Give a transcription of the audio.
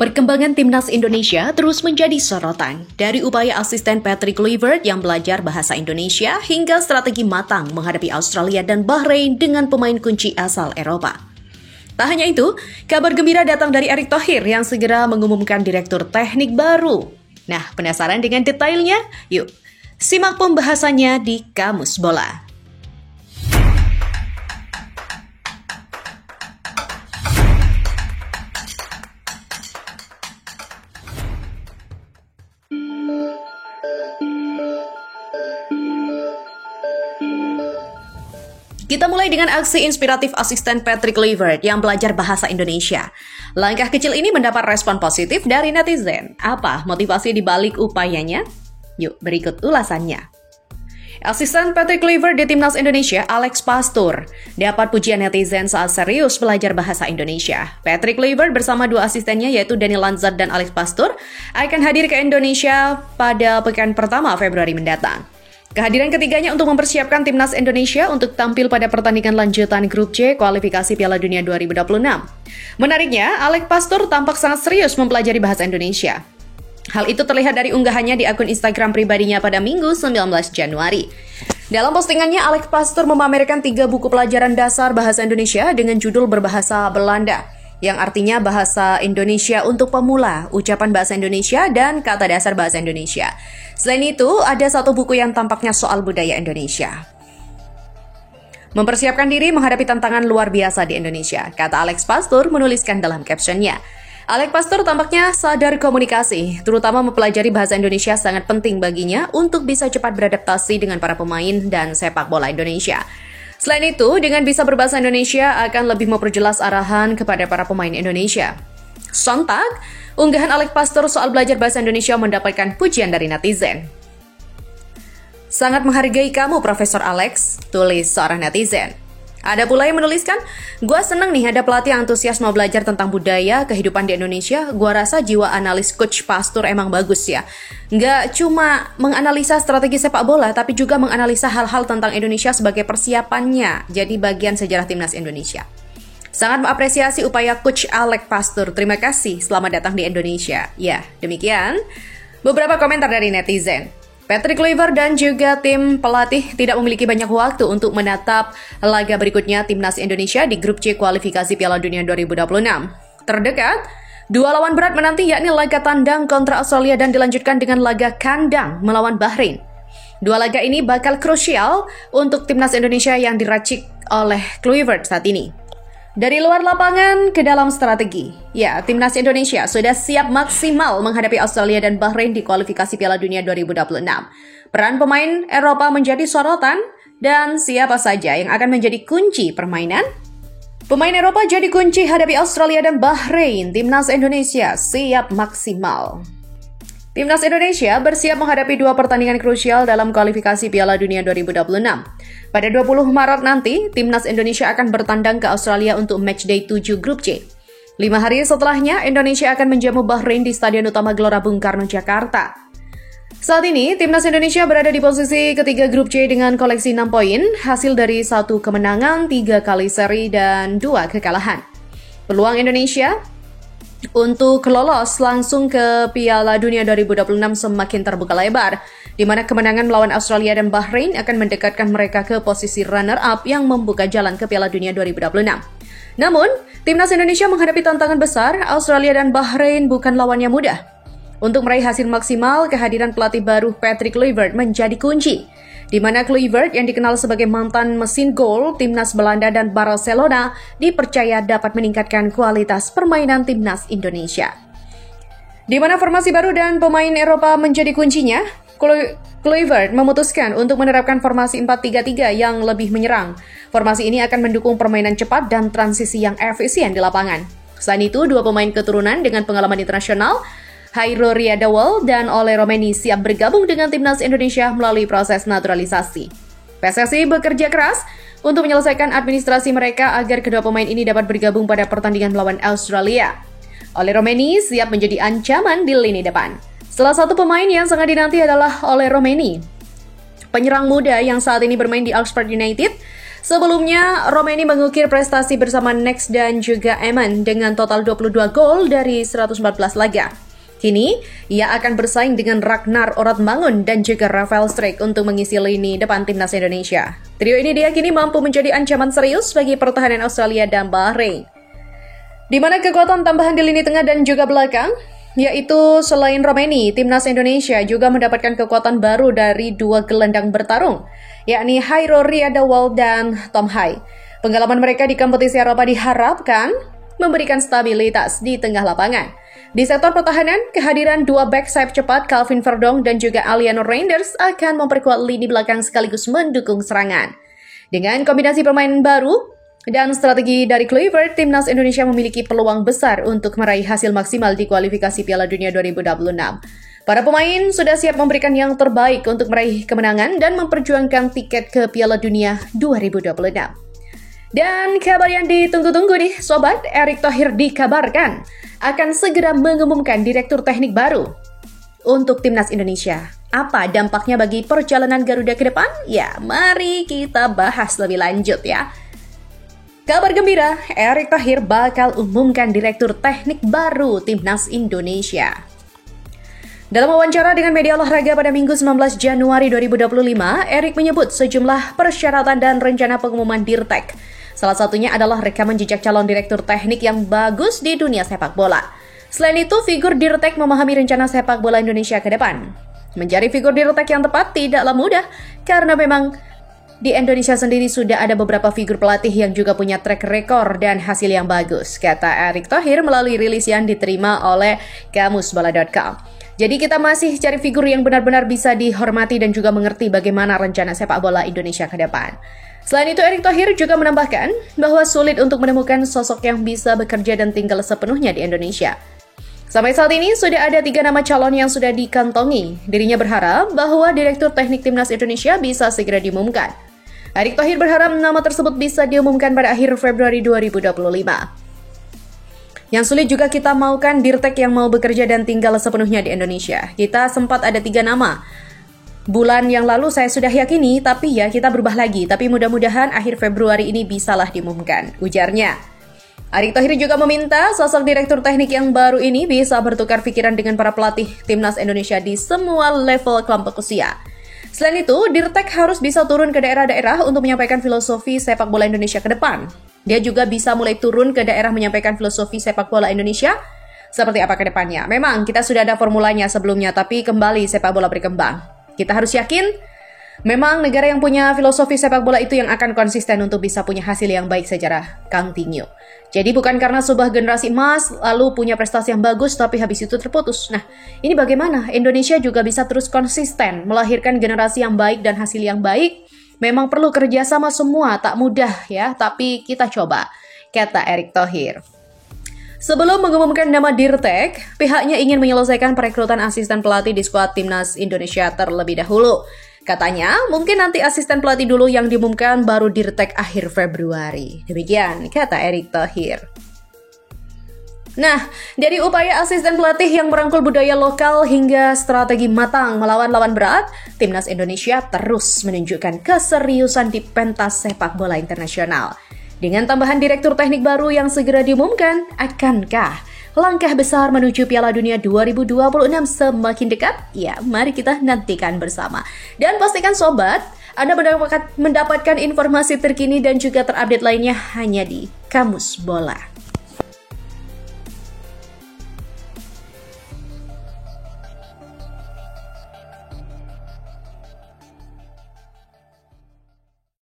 Perkembangan timnas Indonesia terus menjadi sorotan. Dari upaya asisten Patrick Kluivert yang belajar bahasa Indonesia hingga strategi matang menghadapi Australia dan Bahrain dengan pemain kunci asal Eropa. Tak hanya itu, kabar gembira datang dari Erick Thohir yang segera mengumumkan direktur teknik baru. Nah, penasaran dengan detailnya? Yuk, simak pembahasannya di Kamus Bola. Kita mulai dengan aksi inspiratif asisten Patrick Kluivert yang belajar bahasa Indonesia. Langkah kecil ini mendapat respon positif dari netizen. Apa motivasi di balik upayanya? Yuk, berikut ulasannya. Asisten Patrick Kluivert di Timnas Indonesia, Alex Pastoor, dapat pujian netizen saat serius belajar bahasa Indonesia. Patrick Kluivert bersama dua asistennya yaitu Dani Lanzat dan Alex Pastoor akan hadir ke Indonesia pada pekan pertama Februari mendatang. Kehadiran ketiganya untuk mempersiapkan Timnas Indonesia untuk tampil pada pertandingan lanjutan Grup C kualifikasi Piala Dunia 2026. Menariknya, Alex Pastoor tampak sangat serius mempelajari bahasa Indonesia. Hal itu terlihat dari unggahannya di akun Instagram pribadinya pada Minggu 19 Januari. Dalam postingannya, Alex Pastoor memamerkan 3 buku pelajaran dasar bahasa Indonesia dengan judul berbahasa Belanda, yang artinya bahasa Indonesia untuk pemula, ucapan bahasa Indonesia, dan kata dasar bahasa Indonesia. Selain itu, ada satu buku yang tampaknya soal budaya Indonesia. Mempersiapkan diri menghadapi tantangan luar biasa di Indonesia, kata Alex Pastoor menuliskan dalam captionnya. Alex Pastoor tampaknya sadar komunikasi, terutama mempelajari bahasa Indonesia sangat penting baginya untuk bisa cepat beradaptasi dengan para pemain dan sepak bola Indonesia. Selain itu, dengan bisa berbahasa Indonesia akan lebih memperjelas arahan kepada para pemain Indonesia. Sontak, unggahan Alex Pastoor soal belajar bahasa Indonesia mendapatkan pujian dari netizen. Sangat menghargai kamu, Profesor Alex, tulis seorang netizen. Ada pula yang menuliskan, gua seneng nih ada pelatih yang antusias mau belajar tentang budaya, kehidupan di Indonesia. Gua rasa jiwa analis Coach Pastoor emang bagus ya. Nggak cuma menganalisa strategi sepak bola, tapi juga menganalisa hal-hal tentang Indonesia sebagai persiapannya jadi bagian sejarah Timnas Indonesia. Sangat mengapresiasi upaya Coach Alex Pastoor. Terima kasih, selamat datang di Indonesia. Ya, demikian beberapa komentar dari netizen. Patrick Kluivert dan juga tim pelatih tidak memiliki banyak waktu untuk menatap laga berikutnya Timnas Indonesia di Grup C kualifikasi Piala Dunia 2026. Terdekat, 2 lawan berat menanti yakni laga tandang kontra Australia dan dilanjutkan dengan laga kandang melawan Bahrain. 2 laga ini bakal krusial untuk Timnas Indonesia yang diracik oleh Kluivert saat ini. Dari luar lapangan ke dalam strategi, ya, Timnas Indonesia sudah siap maksimal menghadapi Australia dan Bahrain di kualifikasi Piala Dunia 2026. Peran pemain Eropa menjadi sorotan, dan siapa saja yang akan menjadi kunci permainan? Pemain Eropa jadi kunci hadapi Australia dan Bahrain. Timnas Indonesia siap maksimal. Timnas Indonesia bersiap menghadapi 2 pertandingan krusial dalam kualifikasi Piala Dunia 2026. Pada 20 Maret nanti, Timnas Indonesia akan bertandang ke Australia untuk matchday 7 Grup C. 5 hari setelahnya, Indonesia akan menjamu Bahrain di Stadion Utama Gelora Bung Karno, Jakarta. Saat ini, Timnas Indonesia berada di posisi ketiga Grup C dengan koleksi 6 poin, hasil dari 1 kemenangan, 3 kali seri, dan 2 kekalahan. Peluang Indonesia untuk lolos langsung ke Piala Dunia 2026 semakin terbuka lebar, di mana kemenangan melawan Australia dan Bahrain akan mendekatkan mereka ke posisi runner-up yang membuka jalan ke Piala Dunia 2026. Namun, Timnas Indonesia menghadapi tantangan besar. Australia dan Bahrain bukan lawan yang mudah. Untuk meraih hasil maksimal, kehadiran pelatih baru Patrick Kluivert menjadi kunci, di mana Kluivert yang dikenal sebagai mantan mesin gol Timnas Belanda dan Barcelona dipercaya dapat meningkatkan kualitas permainan Timnas Indonesia. Di mana formasi baru dan pemain Eropa menjadi kuncinya, Kluivert memutuskan untuk menerapkan formasi 4-3-3 yang lebih menyerang. Formasi ini akan mendukung permainan cepat dan transisi yang efisien di lapangan. Selain itu, 2 pemain keturunan dengan pengalaman internasional, Hairo Riadawal dan Ole Romeni siap bergabung dengan Timnas Indonesia melalui proses naturalisasi. PSSI bekerja keras untuk menyelesaikan administrasi mereka agar kedua pemain ini dapat bergabung pada pertandingan melawan Australia. Ole Romeni siap menjadi ancaman di lini depan. Salah satu pemain yang sangat dinanti adalah Ole Romeni. Penyerang muda yang saat ini bermain di Oxford United Sebelumnya, Romeni mengukir prestasi bersama Next dan juga Eman dengan total 22 gol dari 114 laga. Kini, ia akan bersaing dengan Ragnar Oratmangun dan juga Rafael Struijk untuk mengisi lini depan timnas Indonesia. Trio ini diyakini mampu menjadi ancaman serius bagi pertahanan Australia dan Bahrain. Di mana kekuatan tambahan di lini tengah dan juga belakang, yaitu selain Romeni, timnas Indonesia juga mendapatkan kekuatan baru dari dua gelandang bertarung, yakni Hairo Riadawal dan Tom Hai. Pengalaman mereka di kompetisi Eropa diharapkan memberikan stabilitas di tengah lapangan. Di sektor pertahanan, kehadiran dua back sayap cepat Calvin Verdong dan juga Aliano Reinders akan memperkuat lini belakang sekaligus mendukung serangan. Dengan kombinasi permainan baru dan strategi dari Kluivert, timnas Indonesia memiliki peluang besar untuk meraih hasil maksimal di kualifikasi Piala Dunia 2026. Para pemain sudah siap memberikan yang terbaik untuk meraih kemenangan dan memperjuangkan tiket ke Piala Dunia 2026. Dan kabar yang ditunggu-tunggu nih, Sobat, Erick Thohir dikabarkan akan segera mengumumkan direktur teknik baru untuk timnas Indonesia. Apa dampaknya bagi perjalanan Garuda ke depan? Ya, mari kita bahas lebih lanjut ya. Kabar gembira, Erick Thohir bakal umumkan direktur teknik baru timnas Indonesia. Dalam wawancara dengan media olahraga pada Minggu 19 Januari 2025, Erick menyebut sejumlah persyaratan dan rencana pengumuman Dirtek. Salah satunya adalah rekaman jejak calon direktur teknik yang bagus di dunia sepak bola. Selain itu, figur Dirtek memahami rencana sepak bola Indonesia ke depan. Mencari figur Dirtek yang tepat tidaklah mudah, karena memang di Indonesia sendiri sudah ada beberapa figur pelatih yang juga punya track record dan hasil yang bagus, kata Erick Thohir melalui rilis yang diterima oleh kamusbola.com. Jadi kita masih cari figur yang benar-benar bisa dihormati dan juga mengerti bagaimana rencana sepak bola Indonesia ke depan. Selain itu, Erick Thohir juga menambahkan bahwa sulit untuk menemukan sosok yang bisa bekerja dan tinggal sepenuhnya di Indonesia. Sampai saat ini sudah ada 3 nama calon yang sudah dikantongi. Dirinya berharap bahwa direktur teknik timnas Indonesia bisa segera diumumkan. Erick Thohir berharap nama tersebut bisa diumumkan pada akhir Februari 2025. Yang sulit juga kita maukan Dirtek yang mau bekerja dan tinggal sepenuhnya di Indonesia. Kita sempat ada 3 nama. Bulan yang lalu saya sudah yakini, tapi ya kita berubah lagi. Tapi mudah-mudahan akhir Februari ini bisalah diumumkan, ujarnya. Erick Thohir juga meminta sosok direktur teknik yang baru ini bisa bertukar pikiran dengan para pelatih timnas Indonesia di semua level kelompok usia. Selain itu, Dirtek harus bisa turun ke daerah-daerah untuk menyampaikan filosofi sepak bola Indonesia ke depan. Dia juga bisa mulai turun ke daerah menyampaikan filosofi sepak bola Indonesia seperti apa ke depannya. Memang kita sudah ada formulanya sebelumnya, tapi kembali sepak bola berkembang. Kita harus yakin memang negara yang punya filosofi sepak bola itu yang akan konsisten untuk bisa punya hasil yang baik secara continue. Jadi bukan karena sebuah generasi emas lalu punya prestasi yang bagus tapi habis itu terputus. Nah, ini bagaimana Indonesia juga bisa terus konsisten melahirkan generasi yang baik dan hasil yang baik? Memang perlu kerjasama semua, tak mudah ya, tapi kita coba, kata Erick Thohir. Sebelum mengumumkan nama Dirtek, pihaknya ingin menyelesaikan perekrutan asisten pelatih di skuad timnas Indonesia terlebih dahulu. Katanya, mungkin nanti asisten pelatih dulu yang diumumkan baru Dirtek akhir Februari. Demikian, kata Erick Thohir. Nah, dari upaya asisten pelatih yang merangkul budaya lokal hingga strategi matang melawan lawan berat, timnas Indonesia terus menunjukkan keseriusan di pentas sepak bola internasional. Dengan tambahan direktur teknik baru yang segera diumumkan, akankah langkah besar menuju Piala Dunia 2026 semakin dekat? Ya, mari kita nantikan bersama. Dan pastikan Sobat, Anda mendapatkan informasi terkini dan juga terupdate lainnya hanya di Kamus Bola.